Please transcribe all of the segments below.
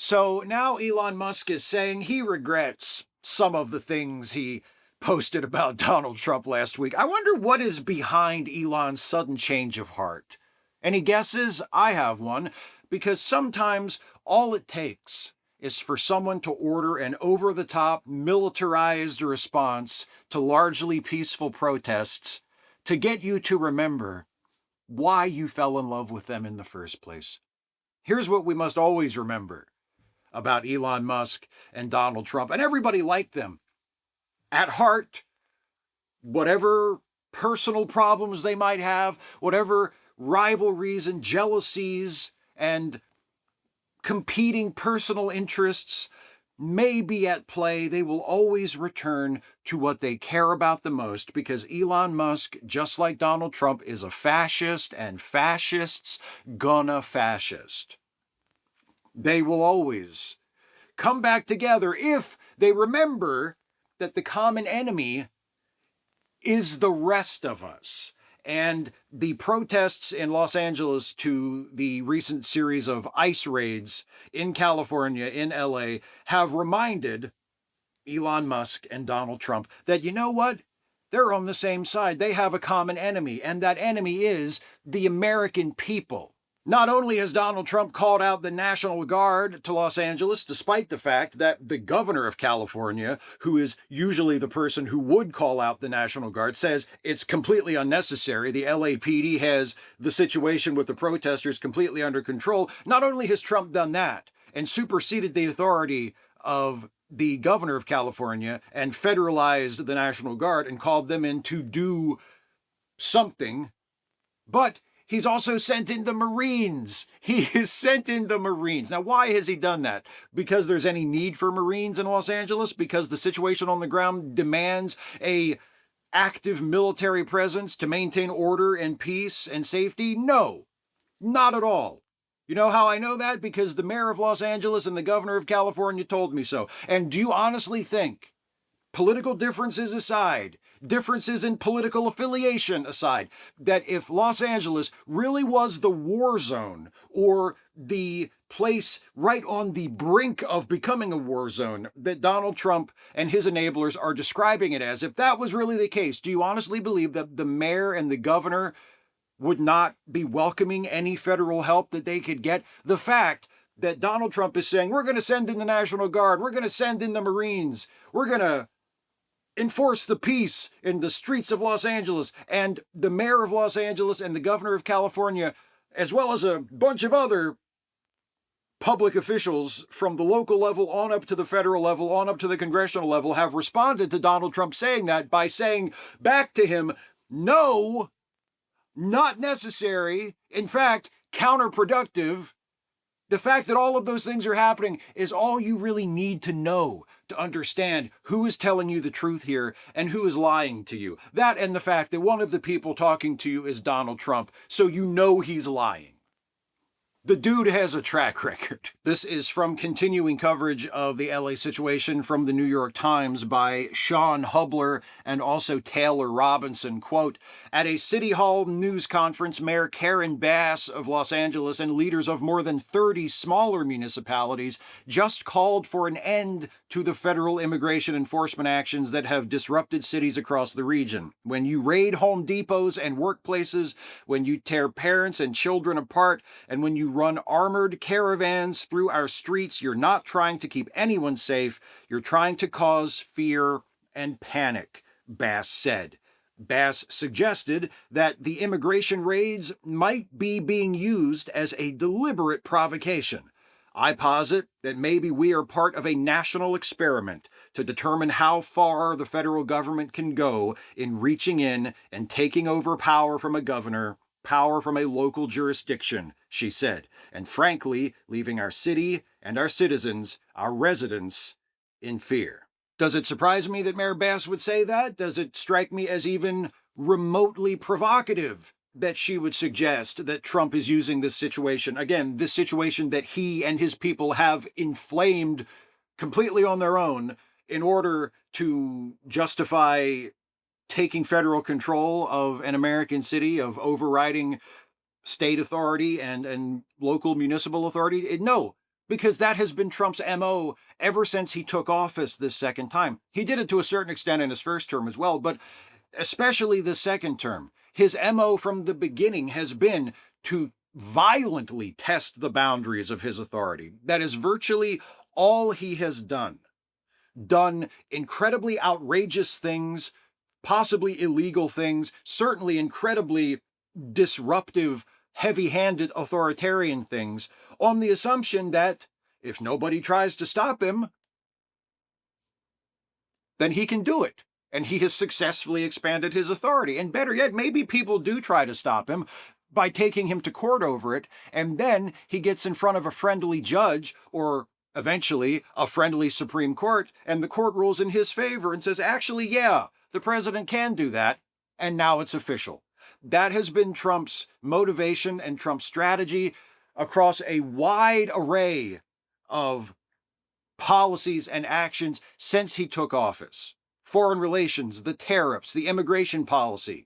So now Elon Musk is saying he regrets some of the things he posted about Donald Trump last week. I wonder what is behind Elon's sudden change of heart. Any guesses? I have one, because sometimes all it takes is for someone to order an over-the-top militarized response to largely peaceful protests to get you to remember why you fell in love with them in the first place. Here's what we must always remember about Elon Musk and Donald Trump and everybody like them. At heart, whatever personal problems they might have, whatever rivalries and jealousies and competing personal interests may be at play, they will always return to what they care about the most, because Elon Musk, just like Donald Trump, is a fascist, and fascists gonna fascist. They will always come back together if they remember that the common enemy is the rest of us. And the protests in Los Angeles to the recent series of ICE raids in California, in LA, have reminded Elon Musk and Donald Trump that, you know what? They're on the same side. They have a common enemy, and that enemy is the American people. Not only has Donald Trump called out the National Guard to Los Angeles, despite the fact that the governor of California, who is usually the person who would call out the National Guard, says it's completely unnecessary. The LAPD has the situation with the protesters completely under control. Not only has Trump done that and superseded the authority of the governor of California and federalized the National Guard and called them in to do something, but he's also sent in the Marines. He has sent in the Marines. Now, why has he done that? Because there's any need for Marines in Los Angeles? Because the situation on the ground demands a active military presence to maintain order and peace and safety? No, not at all. You know how I know that? Because the mayor of Los Angeles and the governor of California told me so. And do you honestly think, political differences aside, differences in political affiliation aside, that if Los Angeles really was the war zone, or the place right on the brink of becoming a war zone that Donald Trump and his enablers are describing it as, if that was really the case, do you honestly believe that the mayor and the governor would not be welcoming any federal help that they could get? The fact that Donald Trump is saying, we're going to send in the National Guard, we're going to send in the Marines, we're going to enforce the peace in the streets of Los Angeles, and the mayor of Los Angeles and the governor of California, as well as a bunch of other public officials from the local level on up to the federal level, on up to the congressional level, have responded to Donald Trump saying that by saying back to him, no, not necessary, in fact, counterproductive. The fact that all of those things are happening is all you really need to know to understand who is telling you the truth here and who is lying to you. That, and the fact that one of the people talking to you is Donald Trump, so you know he's lying. The dude has a track record. This is from continuing coverage of the LA situation from the New York Times by Sean Hubler and also Taylor Robinson. Quote, at a City Hall news conference, Mayor Karen Bass of Los Angeles and leaders of more than 30 smaller municipalities just called for an end to the federal immigration enforcement actions that have disrupted cities across the region. When you raid Home Depots and workplaces, when you tear parents and children apart, and when you run armored caravans through our streets, you're not trying to keep anyone safe. You're trying to cause fear and panic, Bass said. Bass suggested that the immigration raids might be being used as a deliberate provocation. I posit that maybe we are part of a national experiment to determine how far the federal government can go in reaching in and taking over power from a governor, power from a local jurisdiction, she said, and frankly, leaving our city and our citizens, our residents, in fear. Does it surprise me that Mayor Bass would say that? Does it strike me as even remotely provocative that she would suggest that Trump is using this situation, again, this situation that he and his people have inflamed completely on their own, in order to justify taking federal control of an American city, of overriding state authority and local municipal authority? No, because that has been Trump's MO ever since he took office this second time. He did it to a certain extent in his first term as well, but especially the second term. His MO from the beginning has been to violently test the boundaries of his authority. That is virtually all he has done. Done incredibly outrageous things, possibly illegal things, certainly incredibly disruptive, heavy-handed authoritarian things, on the assumption that if nobody tries to stop him, then he can do it. And he has successfully expanded his authority. And better yet, maybe people do try to stop him by taking him to court over it, and then he gets in front of a friendly judge, or eventually a friendly Supreme Court, and the court rules in his favor and says, actually, yeah, the president can do that, and now it's official. That has been Trump's motivation and Trump's strategy across a wide array of policies and actions since he took office. Foreign relations, the tariffs, the immigration policy.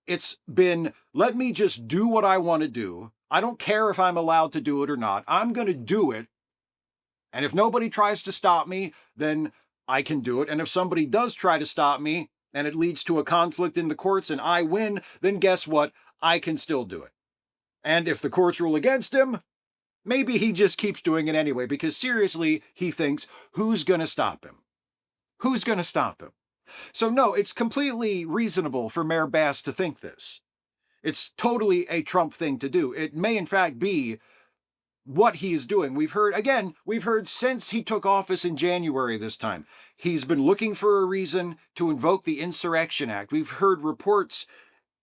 It's been, let me just do what I want to do. I don't care if I'm allowed to do it or not. I'm going to do it. And if nobody tries to stop me, then I can do it. And if somebody does try to stop me and it leads to a conflict in the courts and I win, then guess what? I can still do it. And if the courts rule against him, maybe he just keeps doing it anyway, because seriously, he thinks, who's going to stop him? Who's going to stop him? So no, it's completely reasonable for Mayor Bass to think this. It's totally a Trump thing to do. It may in fact be what he's doing. We've heard since he took office in January this time, he's been looking for a reason to invoke the Insurrection Act. We've heard reports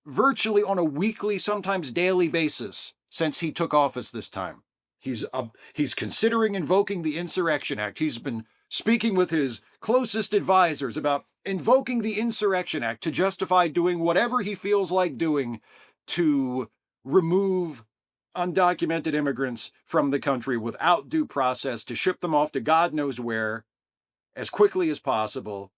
virtually on a weekly, sometimes daily basis since he took office this time. He's considering invoking the Insurrection Act. He's been speaking with his closest advisors about invoking the Insurrection Act to justify doing whatever he feels like doing to remove undocumented immigrants from the country without due process, to ship them off to God knows where as quickly as possible.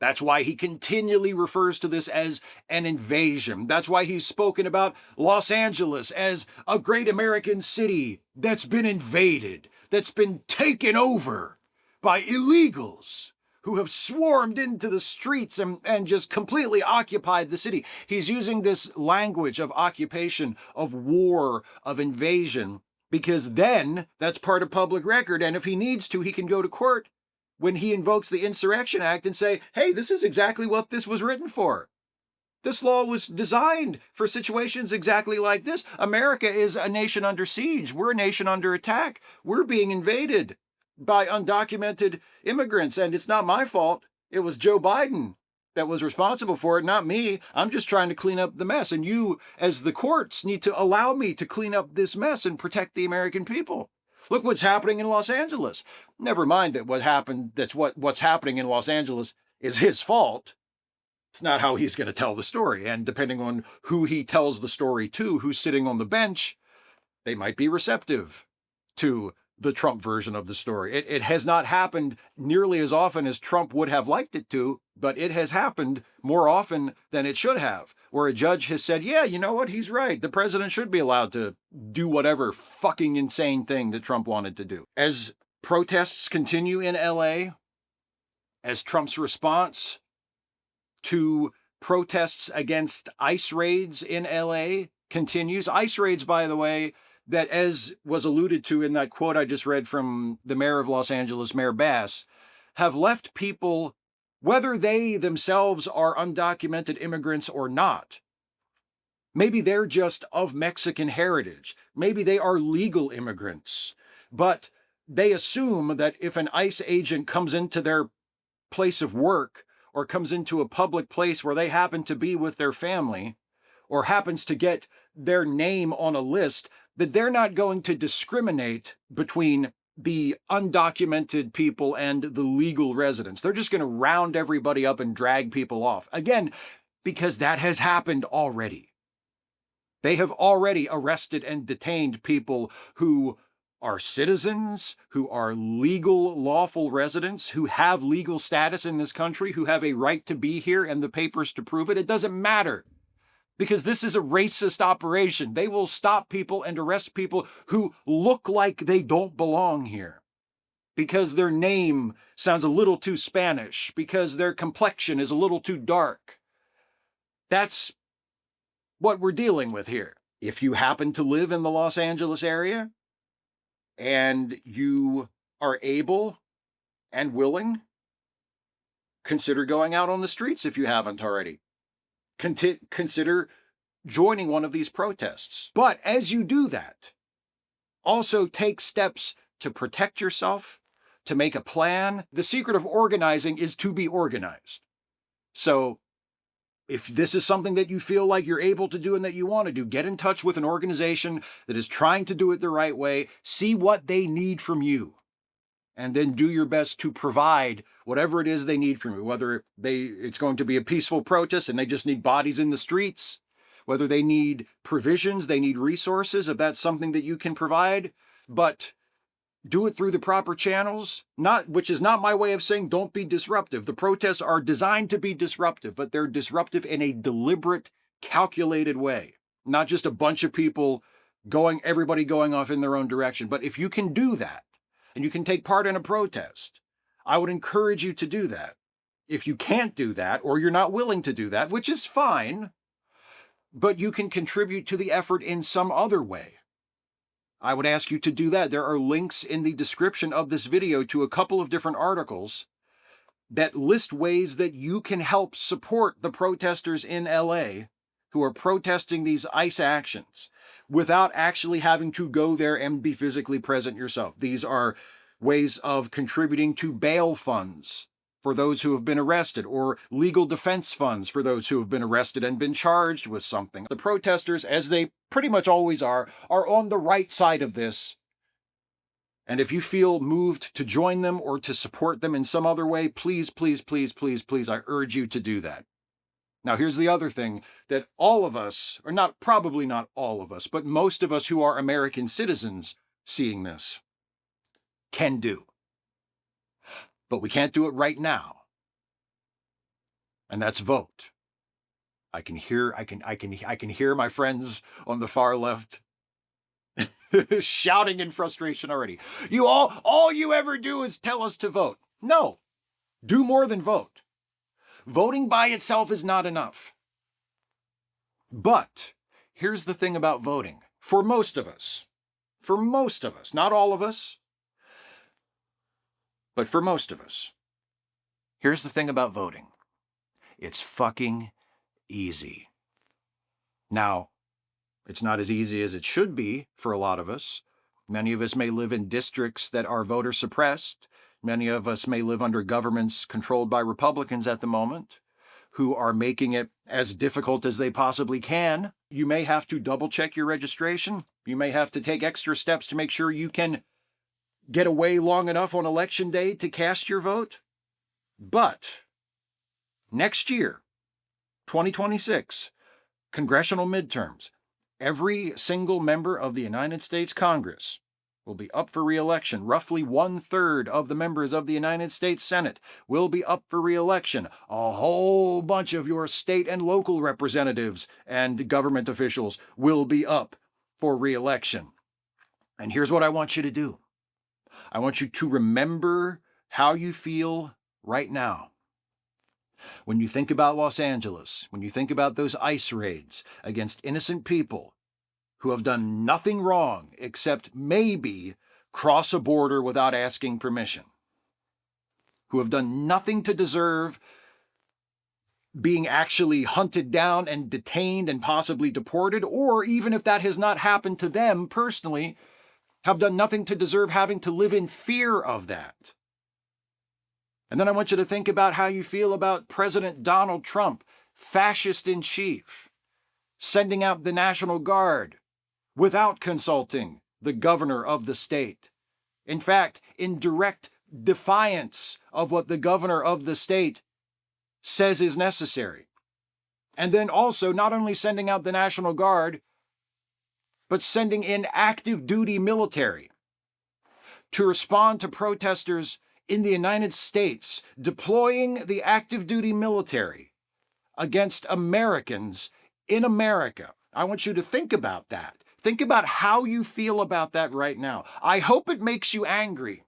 That's why he continually refers to this as an invasion. That's why he's spoken about Los Angeles as a great American city that's been invaded, that's been taken over by illegals who have swarmed into the streets and just completely occupied the city. He's using this language of occupation, of war, of invasion, because then that's part of public record. And if he needs to, he can go to court when he invokes the Insurrection Act and say, hey, this is exactly what this was written for. This law was designed for situations exactly like this. America is a nation under siege. We're a nation under attack. We're being invaded by undocumented immigrants, and it's not my fault. It was Joe Biden that was responsible for it, not me. I'm just trying to clean up the mess, and you, as the courts, need to allow me to clean up this mess and protect the American people. Look what's happening in Los Angeles. Never mind that what's happening in Los Angeles is his fault. It's not how he's going to tell the story, and depending on who he tells the story to, who's sitting on the bench, they might be receptive to the Trump version of the story. It has not happened nearly as often as Trump would have liked it to, but it has happened more often than it should have, where a judge has said, yeah, you know what, he's right. The president should be allowed to do whatever fucking insane thing that Trump wanted to do. As protests continue in LA, as Trump's response to protests against ICE raids in LA continues, ICE raids, by the way, that, as was alluded to in that quote I just read from the mayor of Los Angeles, Mayor Bass, have left people, whether they themselves are undocumented immigrants or not. Maybe they're just of Mexican heritage. Maybe they are legal immigrants. But they assume that if an ICE agent comes into their place of work or comes into a public place where they happen to be with their family or happens to get their name on a list, that they're not going to discriminate between the undocumented people and the legal residents. They're just going to round everybody up and drag people off. Again, because that has happened already. They have already arrested and detained people who are citizens, who are legal, lawful residents, who have legal status in this country, who have a right to be here and the papers to prove it. It doesn't matter. because this is a racist operation. They will stop people and arrest people who look like they don't belong here, because their name sounds a little too Spanish, because their complexion is a little too dark. That's what we're dealing with here. If you happen to live in the Los Angeles area and you are able and willing, consider going out on the streets if you haven't already. Consider joining one of these protests. But as you do that, also take steps to protect yourself, to make a plan. The secret of organizing is to be organized. So if this is something that you feel like you're able to do and that you want to do, get in touch with an organization that is trying to do it the right way. See what they need from you, and then do your best to provide whatever it is they need from you, whether it's going to be a peaceful protest and they just need bodies in the streets, whether they need provisions, they need resources, if that's something that you can provide. But do it through the proper channels, which is not my way of saying don't be disruptive. The protests are designed to be disruptive, but they're disruptive in a deliberate, calculated way. Not just a bunch of people everybody going off in their own direction. But if you can do that, and you can take part in a protest, I would encourage you to do that. If you can't do that, or you're not willing to do that, which is fine, but you can contribute to the effort in some other way, I would ask you to do that. There are links in the description of this video to a couple of different articles that list ways that you can help support the protesters in LA who are protesting these ICE actions without actually having to go there and be physically present yourself. These are ways of contributing to bail funds for those who have been arrested, or legal defense funds for those who have been arrested and been charged with something. The protesters, as they pretty much always are on the right side of this. And if you feel moved to join them or to support them in some other way, please, please, please, please, please, I urge you to do that. Now, here's the other thing that all of us, or probably not all of us, but most of us who are American citizens seeing this can do. But we can't do it right now. And that's vote. I can hear my friends on the far left shouting in frustration already. All you ever do is tell us to vote. No, do more than vote. Voting by itself is not enough. But here's the thing about voting. For most of us, not all of us, but for most of us, here's the thing about voting. It's fucking easy. Now, it's not as easy as it should be for a lot of us. Many of us may live in districts that are voter suppressed. Many of us may live under governments controlled by Republicans at the moment, who are making it as difficult as they possibly can. You may have to double check your registration. You may have to take extra steps to make sure you can get away long enough on election day to cast your vote. But next year, 2026, congressional midterms, every single member of the United States Congress will be up for re-election. Roughly 1/3 of the members of the United States Senate will be up for re-election. A whole bunch of your state and local representatives and government officials will be up for re-election. And here's what I want you to do. I want you to remember how you feel right now. When you think about Los Angeles, when you think about those ICE raids against innocent people who have done nothing wrong except maybe cross a border without asking permission, who have done nothing to deserve being actually hunted down and detained and possibly deported, or even if that has not happened to them personally, have done nothing to deserve having to live in fear of that. And then I want you to think about how you feel about President Donald Trump, fascist in chief, sending out the National Guard without consulting the governor of the state. In fact, in direct defiance of what the governor of the state says is necessary. And then also not only sending out the National Guard, but sending in active duty military to respond to protesters in the United States, deploying the active duty military against Americans in America. I want you to think about that. Think about how you feel about that right now. I hope it makes you angry.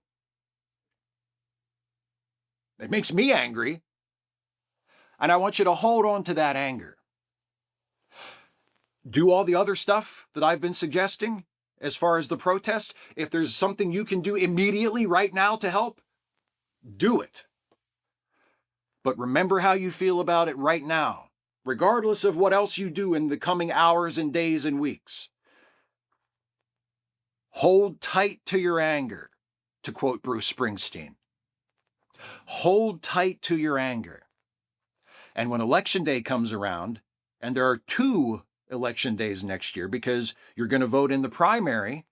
It makes me angry. And I want you to hold on to that anger. Do all the other stuff that I've been suggesting as far as the protest. If there's something you can do immediately right now to help, do it. But remember how you feel about it right now, regardless of what else you do in the coming hours and days and weeks. Hold tight to your anger, to quote Bruce Springsteen. Hold tight to your anger. And when Election Day comes around, and there are 2 election days next year because you're going to vote in the primary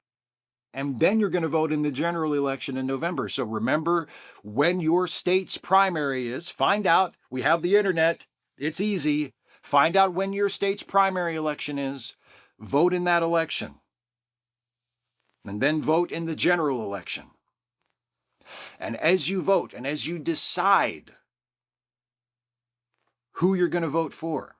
and then you're going to vote in the general election in November. So remember when your state's primary is. Find out. We have the internet. It's easy. Find out when your state's primary election is. Vote in that election. And then vote in the general election. And as you vote and as you decide who you're going to vote for,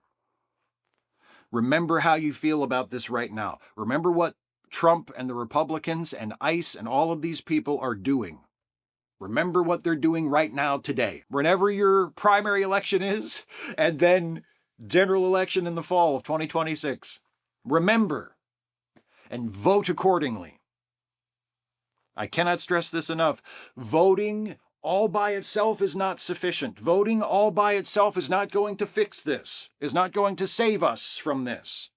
remember how you feel about this right now. Remember what Trump and the Republicans and ICE and all of these people are doing. Remember what they're doing right now today. Whenever your primary election is, and then general election in the fall of 2026. Remember and vote accordingly. I cannot stress this enough. Voting all by itself is not sufficient. Voting all by itself is not going to fix this, is not going to save us from this.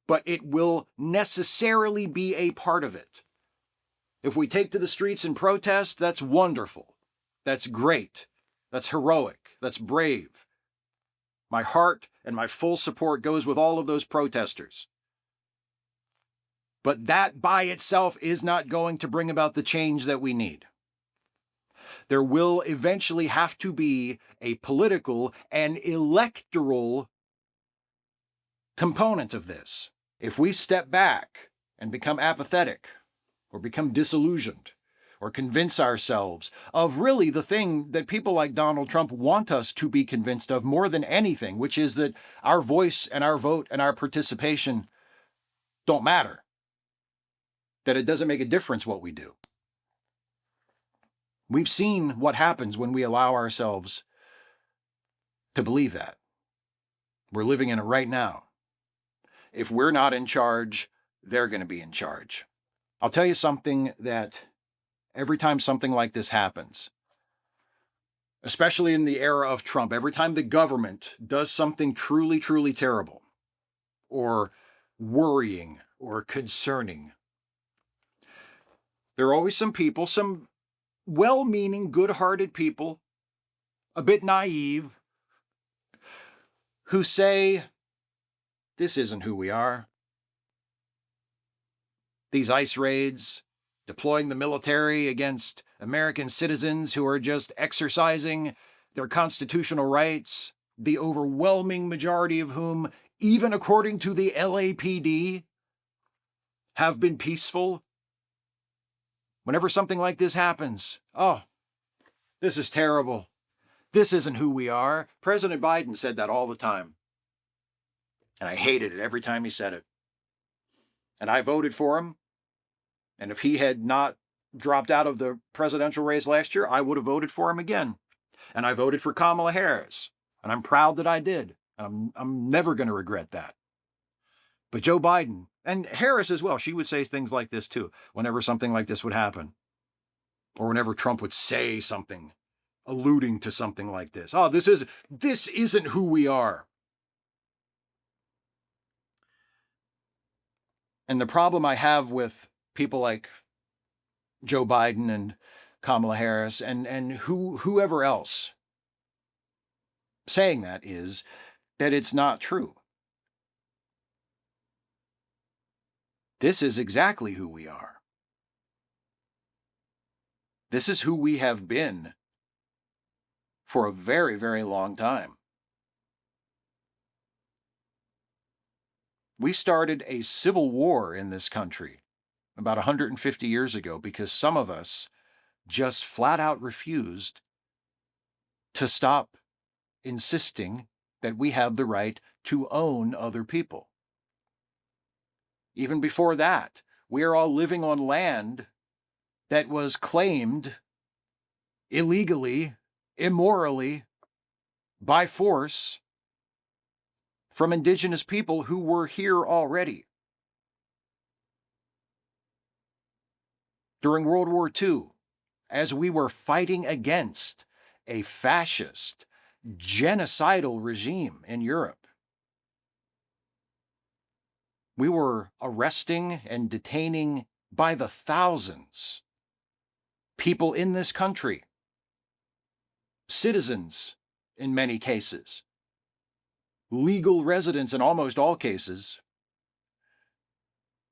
But it will necessarily be a part of it. If we take to the streets and protest, that's wonderful. That's great. That's heroic. That's brave. My heart and my full support goes with all of those protesters. But that by itself is not going to bring about the change that we need. There will eventually have to be a political and electoral component of this. If we step back and become apathetic or become disillusioned or convince ourselves of really the thing that people like Donald Trump want us to be convinced of more than anything, which is that our voice and our vote and our participation don't matter, that it doesn't make a difference what we do. We've seen what happens when we allow ourselves to believe that. We're living in it right now. If we're not in charge, they're going to be in charge. I'll tell you something that every time something like this happens, especially in the era of Trump, every time the government does something truly, truly terrible or worrying or concerning, there are always some people, some well-meaning, good-hearted people, a bit naive, who say, this isn't who we are. These ICE raids, deploying the military against American citizens who are just exercising their constitutional rights, the overwhelming majority of whom, even according to the LAPD, have been peaceful. Whenever something like this happens, oh, this is terrible. This isn't who we are. President Biden said that all the time. And I hated it every time he said it. And I voted for him. And if he had not dropped out of the presidential race last year, I would have voted for him again. And I voted for Kamala Harris. And I'm proud that I did. And I'm never going to regret that. But Joe Biden, and Harris as well, she would say things like this too, whenever something like this would happen. Or whenever Trump would say something, alluding to something like this. Oh, this isn't who we are. And the problem I have with people like Joe Biden and Kamala Harris and whoever else saying that is that it's not true. This is exactly who we are. This is who we have been for a very, very long time. We started a civil war in this country about 150 years ago because some of us just flat out refused to stop insisting that we have the right to own other people. Even before that, we are all living on land that was claimed illegally, immorally, by force from indigenous people who were here already. During World War II, as we were fighting against a fascist, genocidal regime in Europe, we were arresting and detaining by the thousands people in this country, citizens in many cases, legal residents in almost all cases,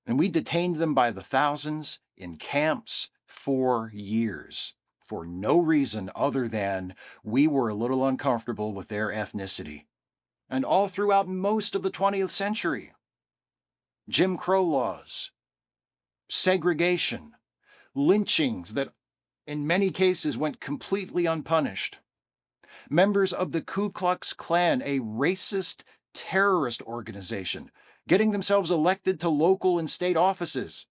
and we detained them by the thousands in camps for years for no reason other than we were a little uncomfortable with their ethnicity. And all throughout most of the 20th century, Jim Crow laws, segregation, lynchings that in many cases went completely unpunished. Members of the Ku Klux Klan, a racist terrorist organization, getting themselves elected to local and state offices.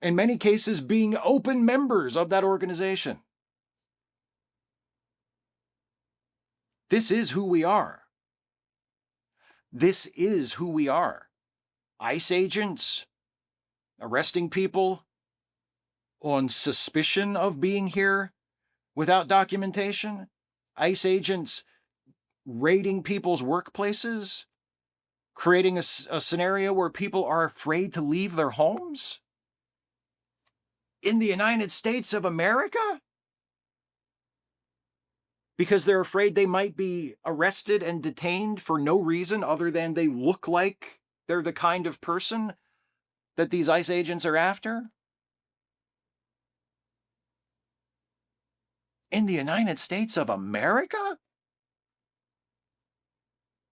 In many cases, being open members of that organization. This is who we are. This is who we are. ICE agents arresting people on suspicion of being here without documentation. ICE agents raiding people's workplaces, creating a scenario where people are afraid to leave their homes? In the United States of America? Because they're afraid they might be arrested and detained for no reason other than they look like they're the kind of person that these ICE agents are after? In the United States of America?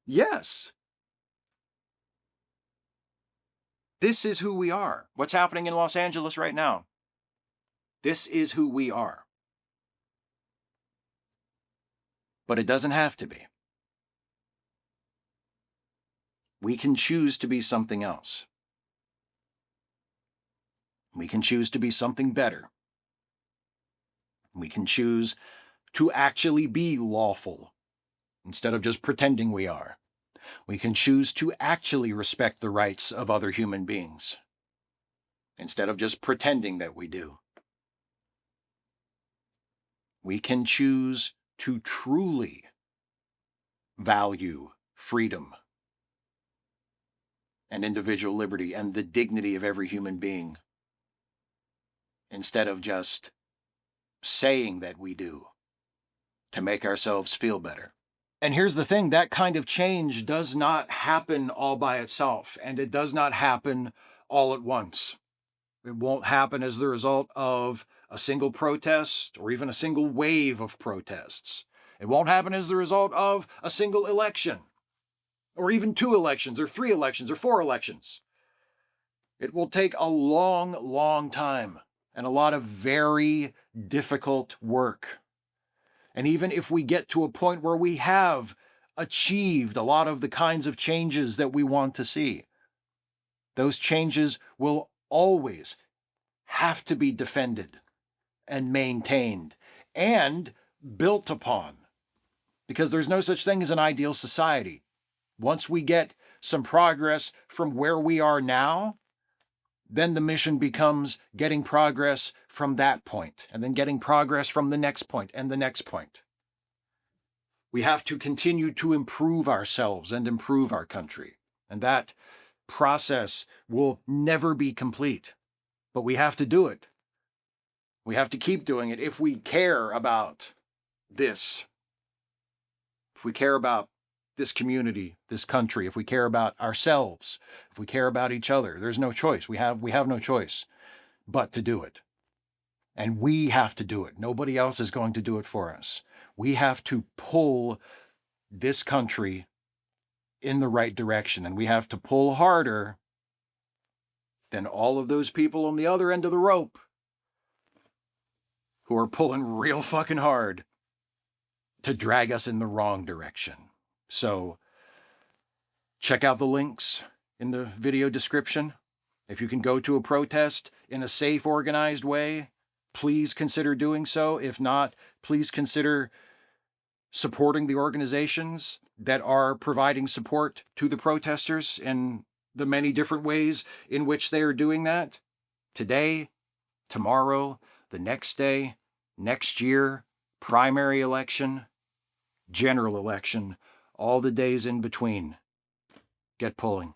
Yes. This is who we are. What's happening in Los Angeles right now? This is who we are. But it doesn't have to be. We can choose to be something else. We can choose to be something better. We can choose to actually be lawful instead of just pretending we are. We can choose to actually respect the rights of other human beings instead of just pretending that we do. We can choose to truly value freedom and individual liberty and the dignity of every human being instead of just saying that we do to make ourselves feel better. And here's the thing, that kind of change does not happen all by itself, and it does not happen all at once. It won't happen as the result of a single protest or even a single wave of protests. It won't happen as the result of a single election, or even 2 elections, or 3 elections, or 4 elections. It will take a long, long time and a lot of very difficult work. And even if we get to a point where we have achieved a lot of the kinds of changes that we want to see, those changes will always have to be defended and maintained and built upon, because there's no such thing as an ideal society. Once we get some progress from where we are now, then the mission becomes getting progress from that point, and then getting progress from the next point and the next point. We have to continue to improve ourselves and improve our country, and that process will never be complete, but we have to do it. We have to keep doing it if we care about this. If we care about this community, this country, if we care about ourselves, if we care about each other, there's no choice. We have no choice but to do it. And we have to do it. Nobody else is going to do it for us. We have to pull this country in the right direction, and we have to pull harder than all of those people on the other end of the rope who are pulling real fucking hard to drag us in the wrong direction. So check out the links in the video description. If you can go to a protest in a safe, organized way, please consider doing so. If not, please consider supporting the organizations that are providing support to the protesters in the many different ways in which they are doing that. Today, tomorrow, the next day, next year, primary election, general election, all the days in between. Get pulling.